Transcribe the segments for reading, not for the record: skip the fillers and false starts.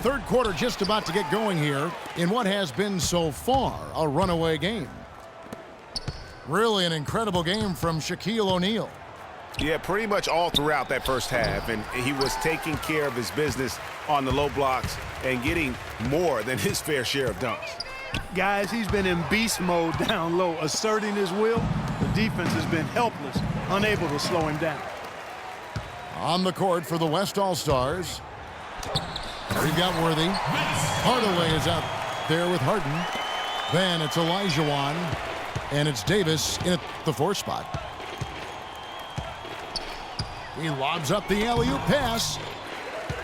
Third quarter just about to get going here in what has been so far a runaway game. Really an incredible game from Shaquille O'Neal. Yeah, pretty much all throughout that first half, and he was taking care of his business on the low blocks and getting more than his fair share of dunks. Guys, he's been in beast mode down low, asserting his will. The defense has been helpless, unable to slow him down. On the court for the West All-Stars. We've got Worthy. Hardaway is out there with Harden. Then it's Olajuwon. And it's Davis in at the 4 spot. He lobs up the alley-oop pass.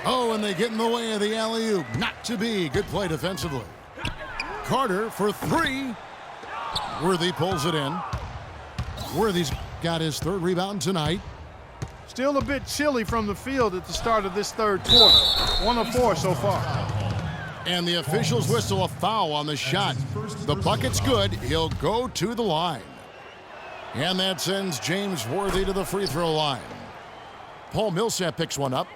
Oh, and they get in the way of the alley-oop. Not to be. Good play defensively. Carter for 3. Worthy pulls it in. Worthy's got his 3rd rebound tonight. Still a bit chilly from the field at the start of this third quarter. 1 of 4 so far. And the officials whistle a foul on the shot. The bucket's good. He'll go to the line. And that sends James Worthy to the free throw line. Paul Millsap picks one up.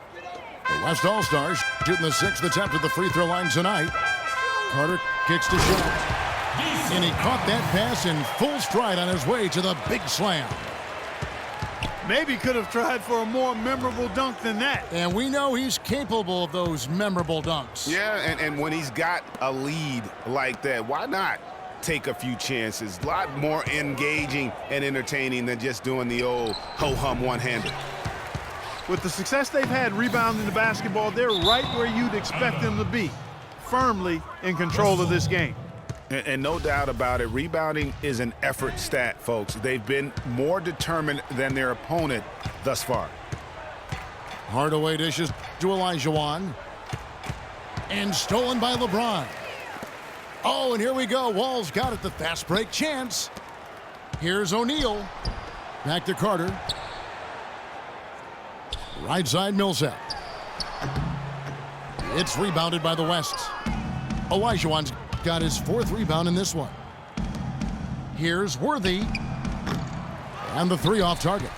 The West All-Stars shooting the 6th attempt at the free throw line tonight. Carter kicks to Shaq. And he caught that pass in full stride on his way to the big slam. Maybe could have tried for a more memorable dunk than that. And we know he's capable of those memorable dunks. Yeah, and when he's got a lead like that, why not take a few chances? A lot more engaging and entertaining than just doing the old ho-hum one-hander. With the success they've had rebounding the basketball, they're right where you'd expect them to be, firmly in control of this game. And no doubt about it, rebounding is an effort stat, folks. They've been more determined than their opponent thus far. Hardaway dishes to Olajuwon. And stolen by LeBron. Oh, and here we go. Wall's got it, the fast break chance. Here's O'Neal. Back to Carter. Right side Millsap. It's rebounded by the West. Olajuwon's got his 4th rebound in this one. Here's Worthy. And the 3 off target.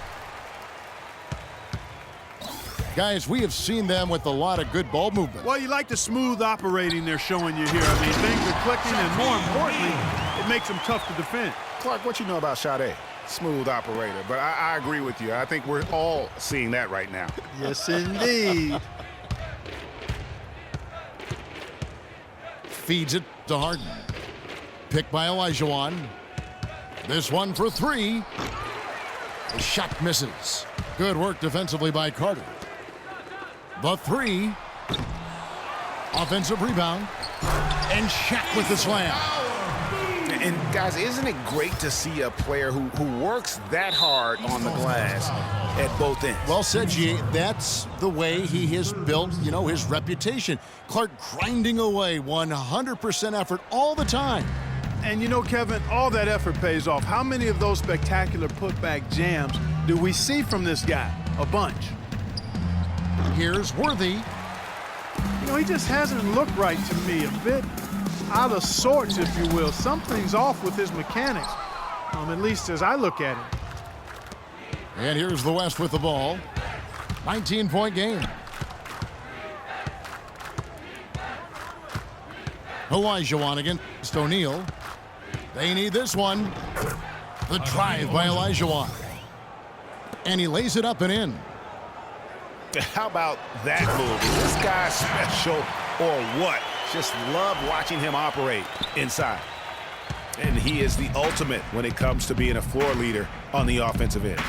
Guys, we have seen them with a lot of good ball movement. Well, you like the smooth operating they're showing you here. I mean, things are clicking, and more importantly, it makes them tough to defend. Clark, what you know about Sade? Smooth operator, but I agree with you. I think we're all seeing that right now. Yes, indeed. Feeds it to Harden. Picked by Olajuwon. This one for 3. The shot misses. Good work defensively by Carter. The 3. Offensive rebound. And Shaq with the slam. And guys, isn't it great to see a player who works that hard on the glass at both ends? Well said, G. That's the way he has built, his reputation. Clark grinding away, 100% effort all the time. And Kevin, all that effort pays off. How many of those spectacular putback jams do we see from this guy? A bunch. Here's Worthy. He just hasn't looked right to me. A bit out of sorts, if you will. Something's off with his mechanics, at least as I look at him. And here's the West with the ball. 19-point game. Olajuwon against O'Neal. They need this one. The drive by Olajuwon. And he lays it up and in. How about that move? Is this guy special or what? Just love watching him operate inside. And he is the ultimate when it comes to being a floor leader on the offensive end.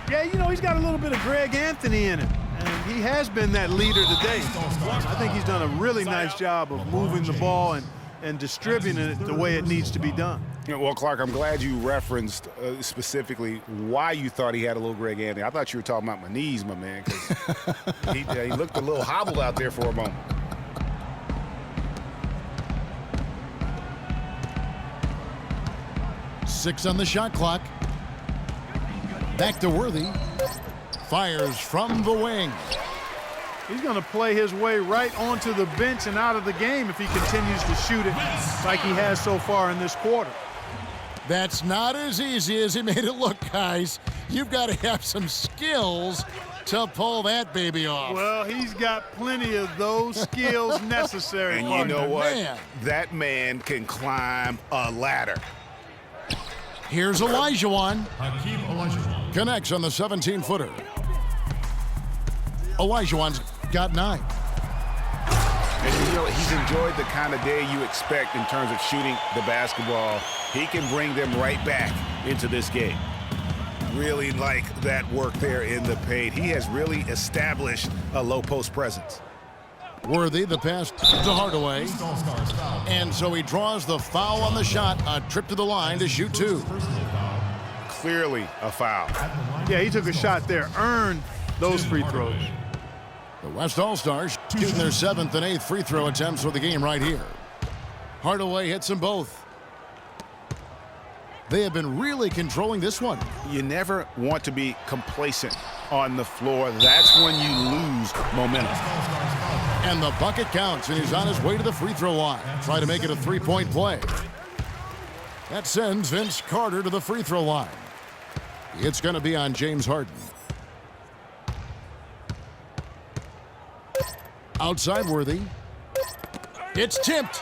Yeah, he's got a little bit of Greg Anthony in him. And he has been that leader today. I think he's done a really nice job of moving the ball and distributing it the way it needs to be done. Well, Clark, I'm glad you referenced specifically why you thought he had a little Greg Anthony. I thought you were talking about my knees, my man, because he looked a little hobbled out there for a moment. Six on the shot clock. Back to Worthy. Fires from the wing. He's going to play his way right onto the bench and out of the game if he continues to shoot it like he has so far in this quarter. That's not as easy as he made it look, guys. You've got to have some skills to pull that baby off. Well, he's got plenty of those skills necessary. And you know what? Man. That man can climb a ladder. Here's Olajuwon. Connects on the 17-footer. Olajuwon's got 9. And you know, he's enjoyed the kind of day you expect in terms of shooting the basketball. He can bring them right back into this game. Really like that work there in the paint. He has really established a low post presence. Worthy, the pass to Hardaway. And so he draws the foul on the shot. A trip to the line to shoot 2. Clearly a foul. Yeah, he took a shot there, earned those free throws. The West All-Stars shooting their 7th and 8th free throw attempts for the game right here. Hardaway hits them both. They have been really controlling this one. You never want to be complacent on the floor. That's when you lose momentum. And the bucket counts, and he's on his way to the free throw line. Try to make it a 3-point play. That sends Vince Carter to the free throw line. It's going to be on James Harden. Outside Worthy. It's tipped.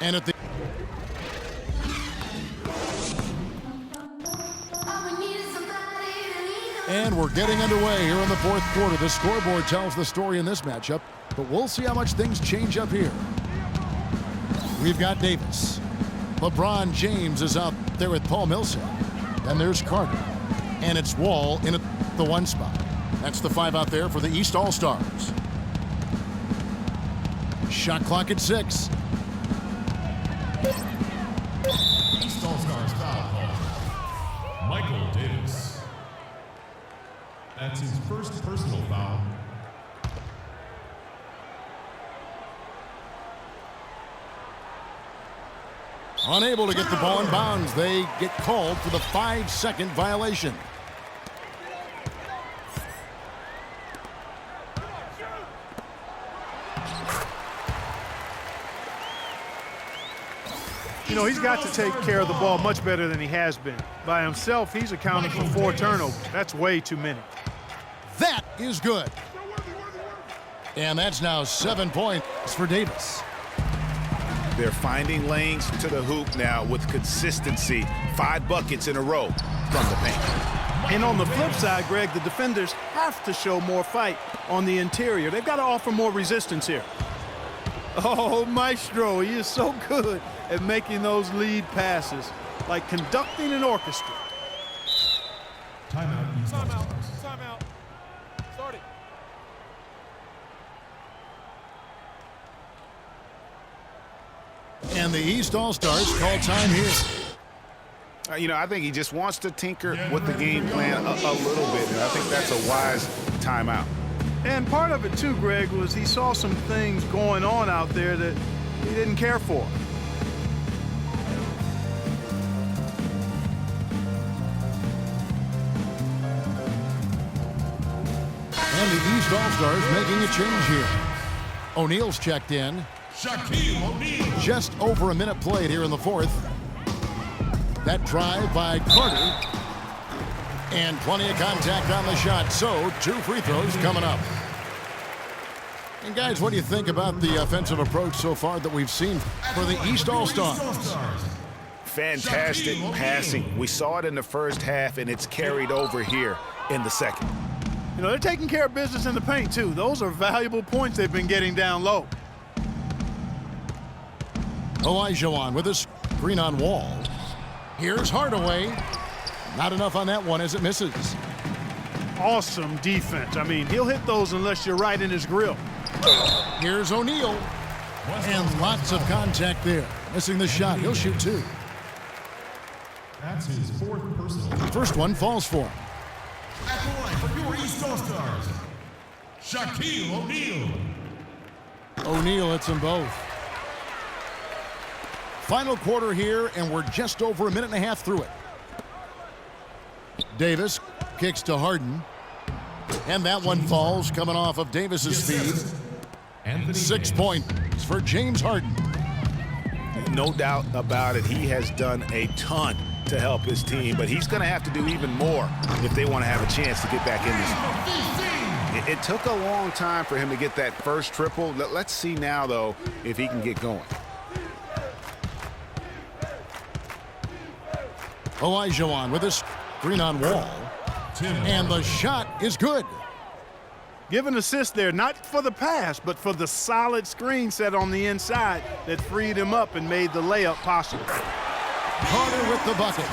And at the And we're getting underway here in the 4th quarter. The scoreboard tells the story in this matchup, but we'll see how much things change up here. We've got Davis. LeBron James is out there with Paul Millsap. Then there's Carter. And it's Wall in at the 1 spot. That's the 5 out there for the East All-Stars. Shot clock at 6. East All-Stars foul call. Michael Davis. That's his first personal foul. Unable to get the ball in bounds. They get called for the 5-second violation. You know, he's got to take care of the ball much better than he has been. By himself, he's accounted for 4 turnovers. That's way too many. That is good. And that's now 7 points for Davis. They're finding lanes to the hoop now with consistency. 5 buckets in a row from the paint. And on the flip side, Greg, the defenders have to show more fight on the interior. They've got to offer more resistance here. Oh, Maestro, he is so good at making those lead passes, like conducting an orchestra. Timeout, East All-Stars. Timeout. Start it. And the East All-Stars call time here. You know, I think he just wants to tinker with the game plan a little bit, and I think that's a wise timeout. And part of it, too, Greg, was he saw some things going on out there that he didn't care for. And the East All-Stars making a change here. O'Neal's checked in. Shaquille O'Neal. Just over a minute played here in the 4th. That drive by Carter. And plenty of contact on the shot. So 2 free throws coming up. And guys, what do you think about the offensive approach so far that we've seen for the East All-Stars? Fantastic passing. We saw it in the first half, and it's carried over here in the second. You know, they're taking care of business in the paint, too. Those are valuable points they've been getting down low. Olajuwon with a screen on Wall. Here's Hardaway. Not enough on that one as it misses. Awesome defense. I mean, he'll hit those unless you're right in his grill. Here's O'Neal. And lots of contact there. Missing the shot. He'll shoot 2. That's his 4th personal. First one falls for him. At the line for your East All-Stars, Shaquille O'Neal. O'Neal hits them both. Final quarter here, and we're just over a minute and a half through it. Davis kicks to Harden. And that one falls coming off of Davis's speed. 6 points for James Harden. No doubt about it. He has done a ton to help his team, but he's going to have to do even more if they want to have a chance to get back in this. It took a long time for him to get that first triple. Let's see now, though, if he can get going. Olajuwon with his screen on wall. And the shot is good. Give an assist there, not for the pass, but for the solid screen set on the inside that freed him up and made the layup possible. Carter with the bucket.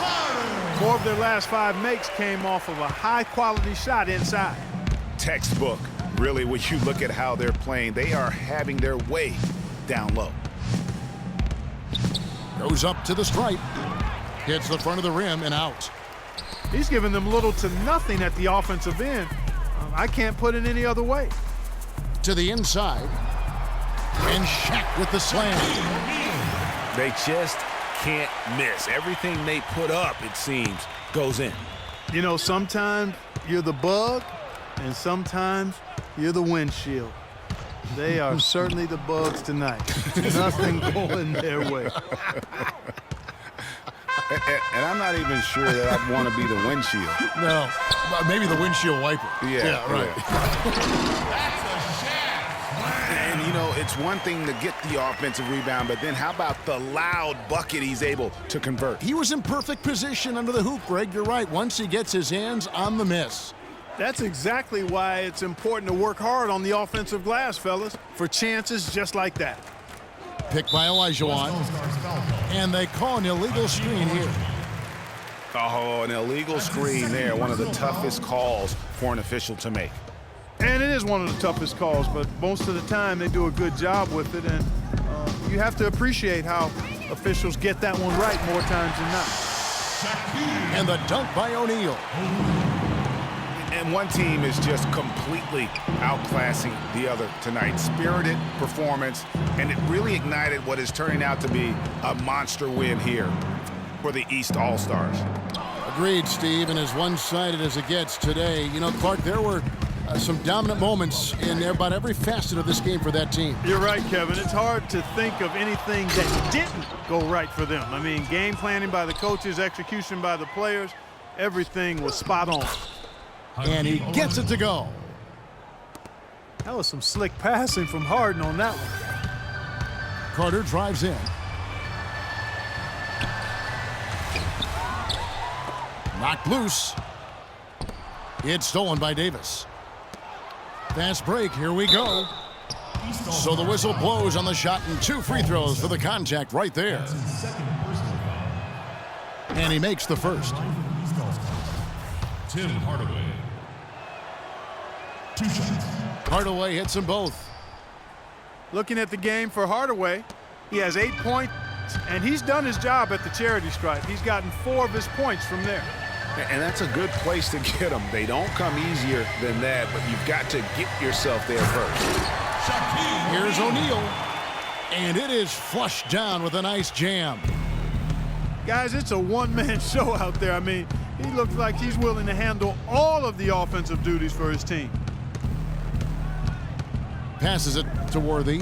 4 of their last 5 makes came off of a high-quality shot inside. Textbook. Really, when you look at how they're playing, they are having their way down low. Goes up to the stripe. Hits the front of the rim and out. He's giving them little to nothing at the offensive end. I can't put it any other way. To the inside. And Shaq with the slam. They just can't miss. Everything they put up, it seems, goes in. You know, sometimes you're the bug, and sometimes you're the windshield. They are certainly the bugs tonight. Nothing going their way. And I'm not even sure that I'd want to be the windshield. No, maybe the windshield wiper. Yeah, right. Yeah. And, you know, it's one thing to get the offensive rebound, but then how about the loud bucket he's able to convert? He was in perfect position under the hoop, Greg. You're right. Once he gets his hands on the miss. That's exactly why it's important to work hard on the offensive glass, fellas, for chances just like that. Picked by Olajuwon. And they call an illegal screen here. Oh, an illegal screen there. One of the toughest calls for an official to make. And it is one of the toughest calls, but most of the time they do a good job with it. And you have to appreciate how officials get that one right more times than not. And the dunk by O'Neal. And one team is just completely outclassing the other tonight. Spirited performance, and it really ignited what is turning out to be a monster win here for the East All-Stars. Agreed, Steve, and as one-sided as it gets today. You know, Clark, there were some dominant moments in about every facet of this game for that team. You're right, Kevin. It's hard to think of anything that didn't go right for them. I mean, game planning by the coaches, execution by the players, everything was spot on. And he gets it to go. That was some slick passing from Harden on that one. Carter drives in. Knocked loose. It's stolen by Davis. Fast break. Here we go. So the whistle blows on the shot and 2 free throws for the contact right there. And he makes the first. Tim Hardaway. 2 shots. Hardaway hits them both. Looking at the game for Hardaway, he has 8 points, and he's done his job at the charity stripe. He's gotten 4 of his points from there. And that's a good place to get them. They don't come easier than that, but you've got to get yourself there first. Here's O'Neal. And it is flushed down with a nice jam. Guys, it's a one-man show out there. I mean, he looks like he's willing to handle all of the offensive duties for his team. Passes it to Worthy.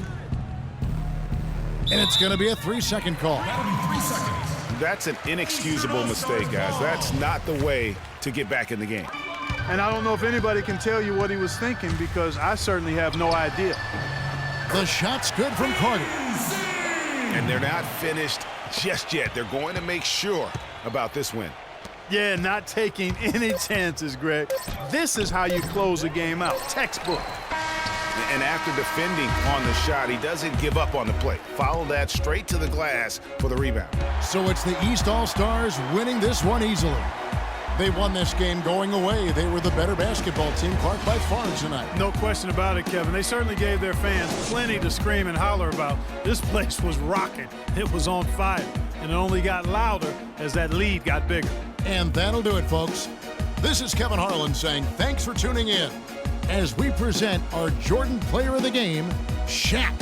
And it's going to be a 3-second call. That'll be 3 seconds. That's an inexcusable mistake, guys. That's not the way to get back in the game. And I don't know if anybody can tell you what he was thinking, because I certainly have no idea. The shot's good from Carter. And they're not finished just yet. They're going to make sure about this win. Yeah, not taking any chances, Greg. This is how you close a game out. Textbook. And after defending on the shot, he doesn't give up on the play. Follow that straight to the glass for the rebound. So it's the East All-Stars winning this one easily. They won this game going away. They were the better basketball team, Clark, by far tonight. No question about it, Kevin. They certainly gave their fans plenty to scream and holler about. This place was rocking. It was on fire. And it only got louder as that lead got bigger. And that'll do it, folks. This is Kevin Harlan saying thanks for tuning in as we present our Jordan Player of the Game, Shaq.